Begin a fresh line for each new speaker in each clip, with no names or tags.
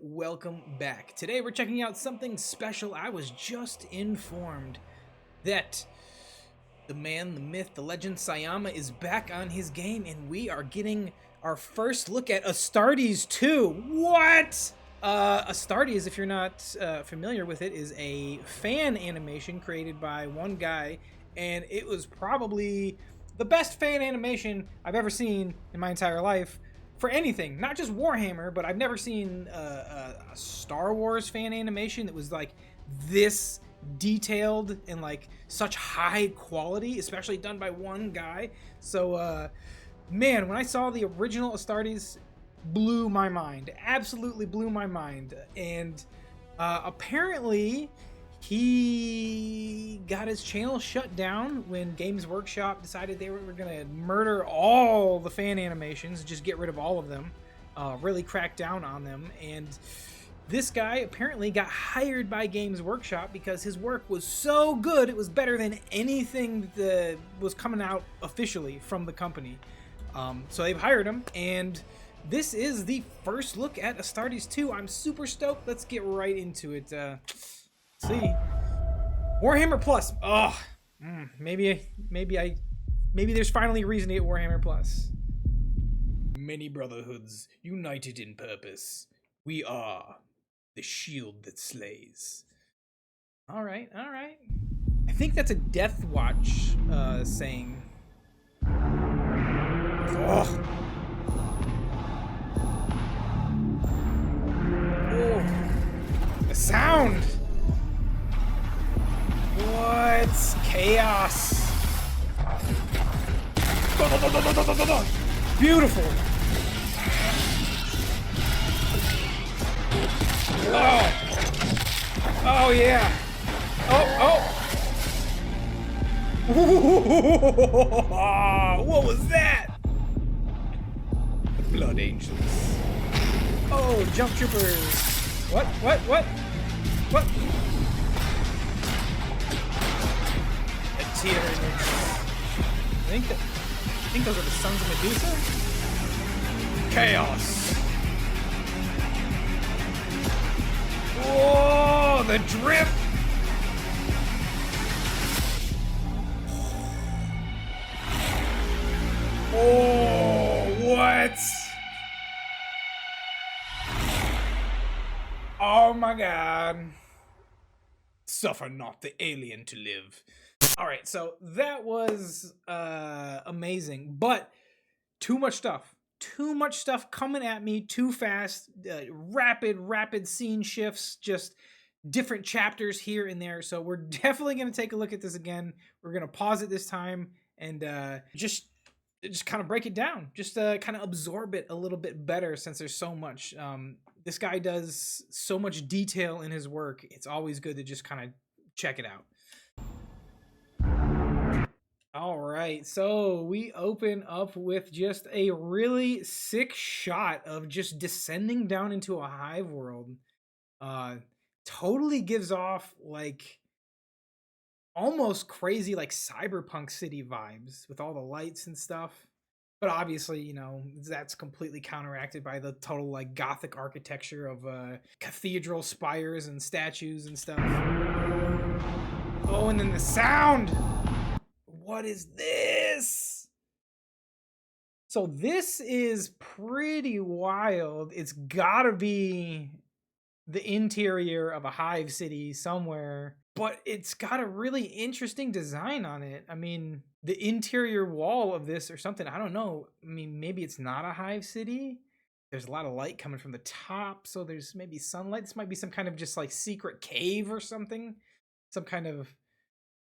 welcome back. Today we're checking out something special. I was just informed that the man, the myth, the legend Sayama is back on his game, and we are getting our first look at Astartes 2. What? Astartes, if you're not familiar with it, is a fan animation created by one guy, and it was probably the best fan animation I've ever seen in my entire life. For anything, not just Warhammer, but I've never seen a Star Wars fan animation that was like this detailed and like such high quality, especially done by one guy. So, man, when I saw the original Astartes, blew my mind, absolutely blew my mind. And apparently he got his channel shut down when Games Workshop decided they were gonna murder all the fan animations, just get rid of all of them, really crack down on them. And this guy apparently got hired by Games Workshop because his work was so good, it was better than anything that was coming out officially from the company. So they've hired him, and this is the first look at Astartes 2. I'm super stoked. Let's get right into it. See, Warhammer Plus. Oh, maybe there's finally a reason to get Warhammer Plus. Many brotherhoods united in purpose. We are the shield that slays. All right. I think that's a Death Watch saying. Oh. The sound. What? Chaos. Beautiful. Oh yeah. What was that? The Blood Angels. Oh, jump troopers. What? Tear image. I think those are the sons of Medusa. Chaos. Whoa, the drip. Oh, what? Oh my god. Suffer not the alien to live. All right, so that was amazing, but too much stuff coming at me too fast. Rapid scene shifts, just different chapters here and there. So we're definitely going to take a look at this again. We're going to pause it this time and just kind of break it down, just kind of absorb it a little bit better, since there's so much. This guy does so much detail in his work. It's always good to just kind of check it out. All right, so we open up with just a really sick shot of just descending down into a hive world. Totally gives off like almost crazy like cyberpunk city vibes with all the lights and stuff. But obviously, you know, that's completely counteracted by the total like gothic architecture of cathedral spires and statues and stuff. Oh, and then the sound. What is this? So this is pretty wild. It's gotta be the interior of a hive city somewhere, but it's got a really interesting design on it. I mean, the interior wall of this or something, I don't know. I mean, maybe it's not a hive city. There's a lot of light coming from the top, so there's maybe sunlight. This might be some kind of just like secret cave or something. Some kind of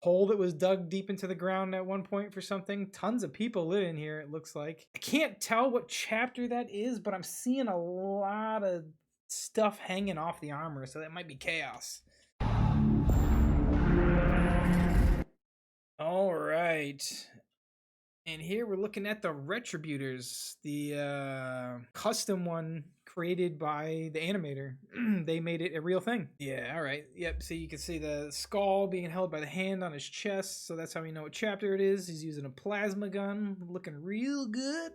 hole that was dug deep into the ground at one point for something. Tons of people live in here, it looks like. I can't tell what chapter that is, but I'm seeing a lot of stuff hanging off the armor, so that might be chaos. All right. And here we're looking at the Retributors, the custom one created by the animator. They made it a real thing. Yeah, all right. Yep, so you can see the skull being held by the hand on his chest, so that's how we know what chapter it is. He's using a plasma gun, looking real good.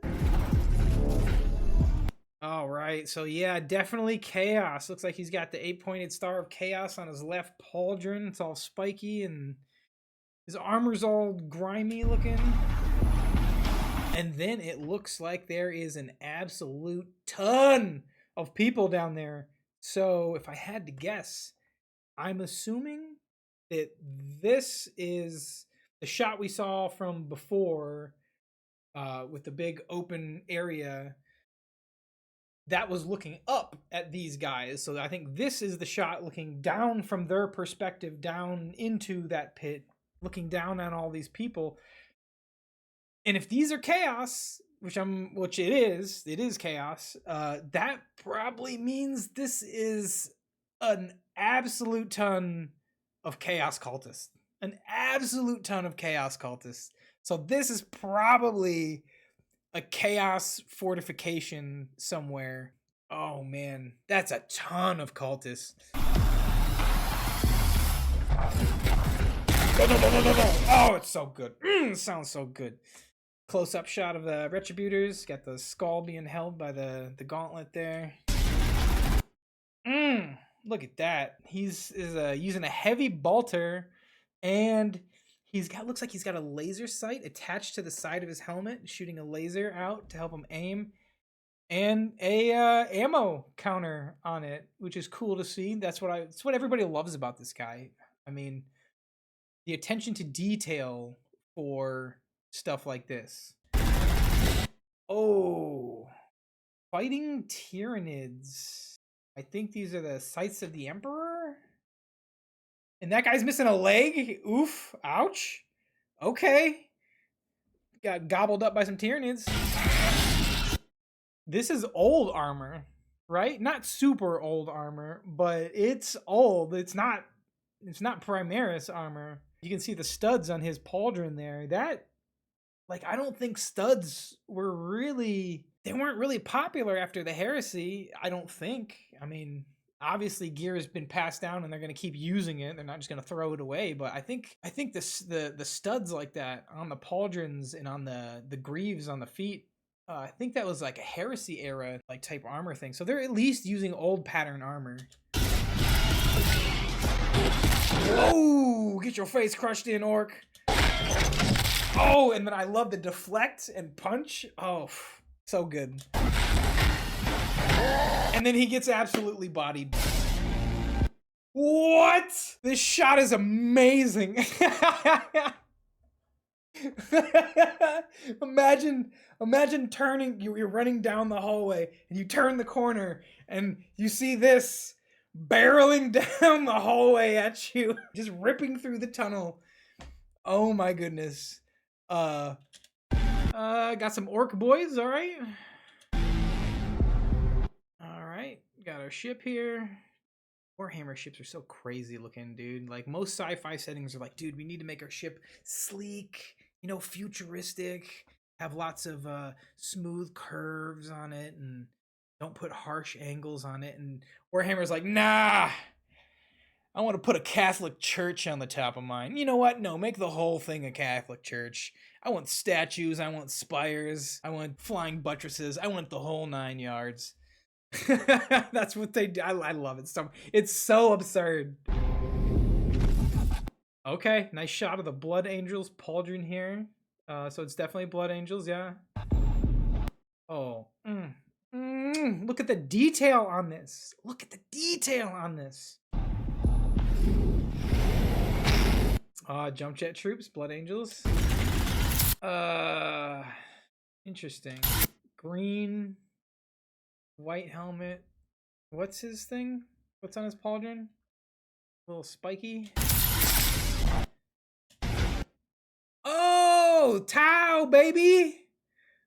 All right, so yeah, definitely chaos. Looks like he's got the 8-pointed star of chaos on his left pauldron. It's all spiky and his armor's all grimy looking. And then it looks like there is an absolute ton of people down there. So if I had to guess, I'm assuming that this is the shot we saw from before with the big open area that was looking up at these guys. So I think this is the shot looking down from their perspective, down into that pit, looking down on all these people. And if these are chaos, which it is chaos, that probably means this is an absolute ton of chaos cultists. An absolute ton of chaos cultists. So this is probably a chaos fortification somewhere. Oh man, that's a ton of cultists. No. Oh, it's so good. Sounds so good. Close-up shot of the Retributors. Got the skull being held by the gauntlet there. Look at that. He's using a heavy bolter, and looks like he's got a laser sight attached to the side of his helmet, shooting a laser out to help him aim, and a ammo counter on it, which is cool to see. That's what everybody loves about this guy. I mean, the attention to detail for stuff like this. Oh, fighting Tyranids. I think these are the sights of the Emperor. And that guy's missing a leg. Oof. Ouch. Okay. Got gobbled up by some Tyranids. This is old armor, right? Not super old armor, but it's old. It's not Primaris armor. You can see the studs on his pauldron there. That, like, I don't think studs weren't really popular after the heresy. I don't think. I mean, obviously gear has been passed down and they're going to keep using it. They're not just going to throw it away. But I think the studs like that on the pauldrons and on the greaves on the feet, I think that was like a heresy era like type armor thing. So they're at least using old pattern armor. Oh, get your face crushed in, orc. Oh, and then I love the deflect and punch. Oh, so good. And then he gets absolutely bodied. What? This shot is amazing. Imagine turning, you're running down the hallway and you turn the corner and you see this barreling down the hallway at you, just ripping through the tunnel. Oh my goodness. Got some orc boys, all right. All right, got our ship here. Warhammer ships are so crazy looking, dude. Like, most sci-fi settings are like, dude, we need to make our ship sleek, futuristic, have lots of smooth curves on it, and don't put harsh angles on it. And Warhammer's like, nah, I want to put a Catholic church on the top of mine. You know what? No, make the whole thing a Catholic church. I want statues, I want spires, I want flying buttresses, I want the whole 9 yards. That's what they do. I love it. It's so absurd. Okay, nice shot of the Blood Angels pauldron here. So it's definitely Blood Angels, yeah. Oh, look at the detail on this. Look at the detail on this. Jump jet troops, Blood Angels. Interesting. Green, white helmet. What's his thing? What's on his pauldron? A little spiky. Oh, Tau, baby!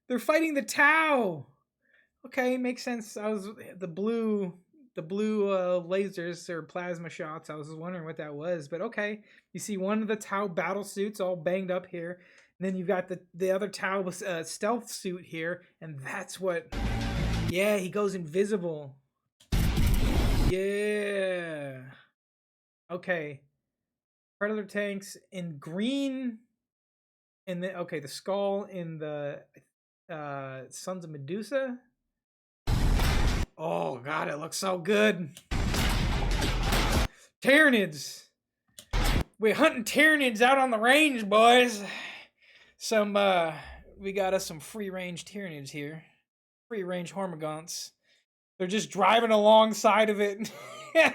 They're fighting the Tau. Okay, makes sense. The blue lasers or plasma shots. I was wondering what that was, but okay. You see one of the Tau battle suits all banged up here, and then you've got the other Tau stealth suit here, and that's what. Yeah, he goes invisible. Yeah. Okay. Predator tanks in green, and then the skull in the Sons of Medusa. Oh god, it looks so good. Tyranids. We're hunting Tyranids out on the range, boys. We got us some free-range Tyranids here. Free-range Hormagaunts. They're just driving alongside of it.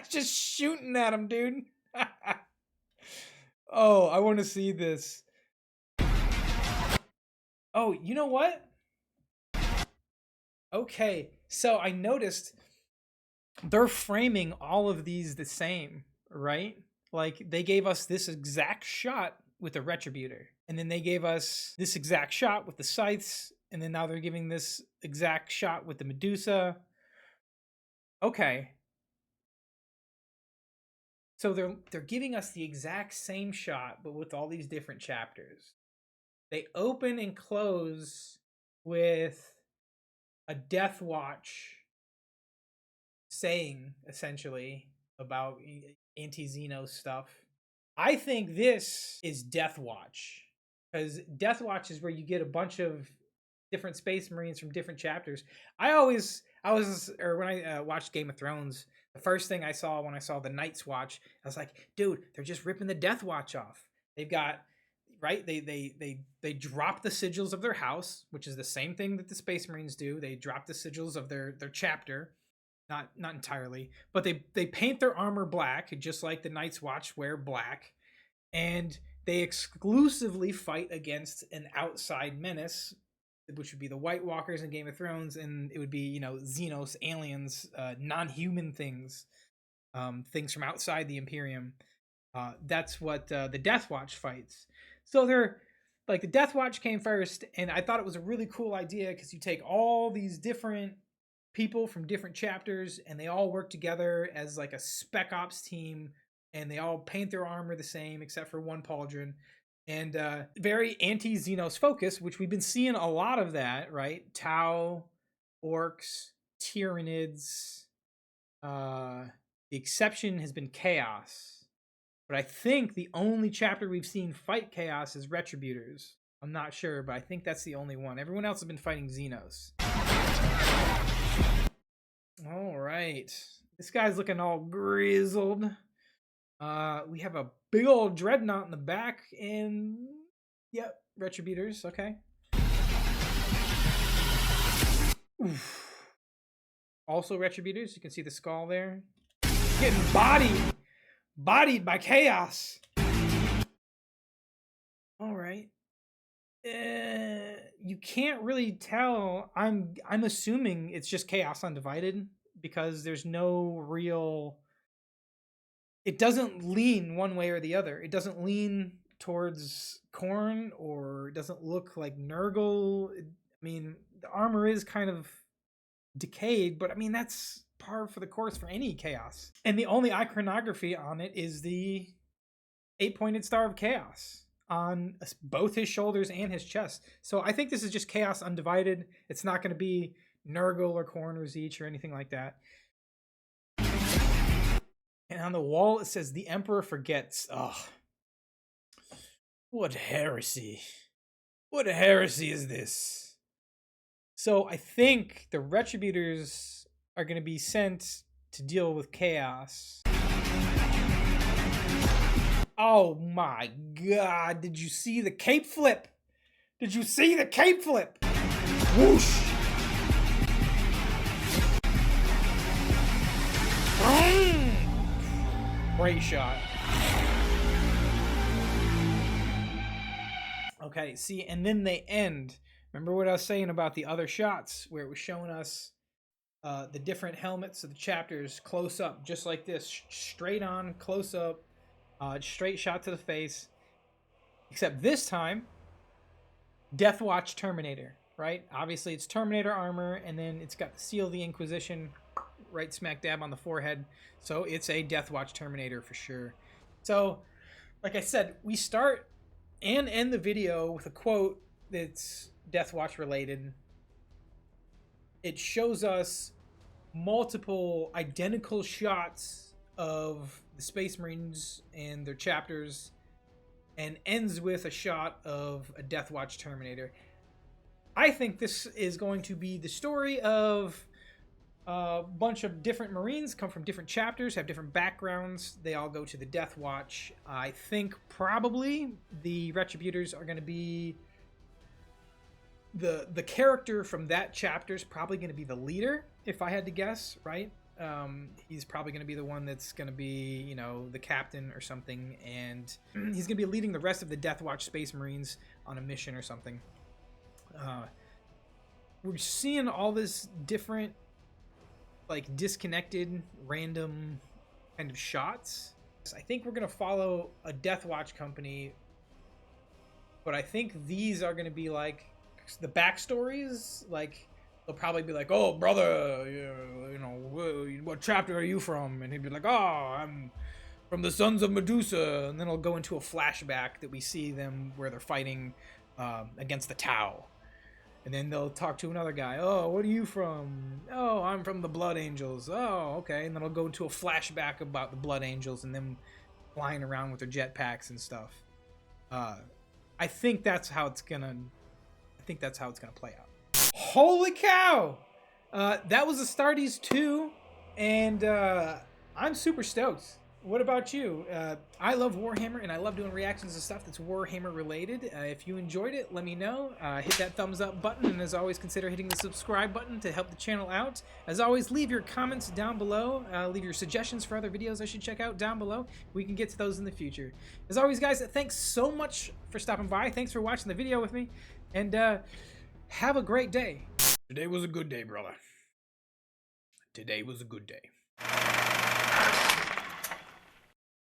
Just shooting at them, dude. Oh, I want to see this. Oh, you know what? Okay, so I noticed they're framing all of these the same, right? Like they gave us this exact shot with the Retributor, and then they gave us this exact shot with the Scythes, and then now they're giving this exact shot with the Medusa. Okay. So they're giving us the exact same shot, but with all these different chapters. They open and close with a Death Watch saying essentially about anti-Xeno stuff. I think this is Death Watch, because Death Watch is where you get a bunch of different Space Marines from different chapters. When I watched Game of Thrones, the first thing I saw when I saw the Night's Watch, I was like, dude, they're just ripping the Death Watch off. They've got right. They drop the sigils of their house, which is the same thing that the Space Marines do. They drop the sigils of their chapter. Not entirely, but they paint their armor black, just like the Night's Watch wear black, and they exclusively fight against an outside menace, which would be the White Walkers in Game of Thrones, and it would be Xenos, aliens, non-human things, things from outside the Imperium. That's what the Death Watch fights. So they're like the Death Watch came first, and I thought it was a really cool idea because you take all these different people from different chapters and they all work together as like a spec ops team, and they all paint their armor the same except for one pauldron, and very anti-Xenos focus, which we've been seeing a lot of that, right? Tau, orcs, Tyranids. The exception has been Chaos, but I think the only chapter we've seen fight Chaos is Retributors. I'm not sure, but I think that's the only one. Everyone else has been fighting Xenos. All right. This guy's looking all grizzled. We have a big old dreadnought in the back, and yep, Retributors. Okay. Oof. Also Retributors. You can see the skull there. Getting bodied by Chaos. All right. You can't really tell. I'm assuming it's just Chaos Undivided, because there's no real. It doesn't lean one way or the other. It doesn't lean towards Khorne, or it doesn't look like Nurgle. I mean, the armor is kind of decayed, but I mean that's par for the course for any Chaos. And the only iconography on it is the 8-pointed Star of Chaos on both his shoulders and his chest. So I think this is just Chaos Undivided. It's not going to be Nurgle or Khorne or Zeech or anything like that. And on the wall it says the Emperor forgets. Ugh. What heresy. What heresy is this? So I think the Retributors are going to be sent to deal with Chaos. Oh my god, did you see the cape flip? Did you see the cape flip? Whoosh! Great shot. Okay, see, and then they end. Remember what I was saying about the other shots, where it was showing us the different helmets of the chapters close up, just like this, straight on, close up, straight shot to the face. Except this time, Death Watch Terminator, right? Obviously, it's Terminator armor, and then it's got the Seal of the Inquisition right smack dab on the forehead. So it's a Death Watch Terminator for sure. So, like I said, we start and end the video with a quote that's Death Watch related. It shows us multiple identical shots of the Space Marines and their chapters, and ends with a shot of a Death Watch Terminator. I think this is going to be the story of A bunch of different Marines come from different chapters, have different backgrounds. They all go to the Death Watch. I think probably the Retributors are going to be the character from that chapter is probably going to be the leader, if I had to guess, right? He's probably going to be the one that's going to be, you know, the captain or something, and he's going to be leading the rest of the Death Watch Space Marines on a mission or something. We're seeing all this different, like, disconnected, random kind of shots. I think we're going to follow a Death Watch company, but I think these are going to be, like, the backstories. Like, they'll probably be like, oh, brother, you know, what chapter are you from? And he'd be like, oh, I'm from the Sons of Medusa. And then it'll go into a flashback that we see them where they're fighting against the Tau. And then they'll talk to another guy. Oh, what are you from? Oh, I'm from the Blood Angels. Oh, okay. And then it'll go into a flashback about the Blood Angels and them flying around with their jetpacks and stuff. I think that's how it's gonna play out. Holy cow! That was Astartes 2, and I'm super stoked. What about you? I love Warhammer, and I love doing reactions to stuff that's Warhammer related. If you enjoyed it, let me know. Hit that thumbs up button, and as always, consider hitting the subscribe button to help the channel out. As always, leave your comments down below. Leave your suggestions for other videos I should check out down below. We can get to those in the future. As always, guys, thanks so much for stopping by. Thanks for watching the video with me, and have a great day. Today was a good day, brother. Today was a good day.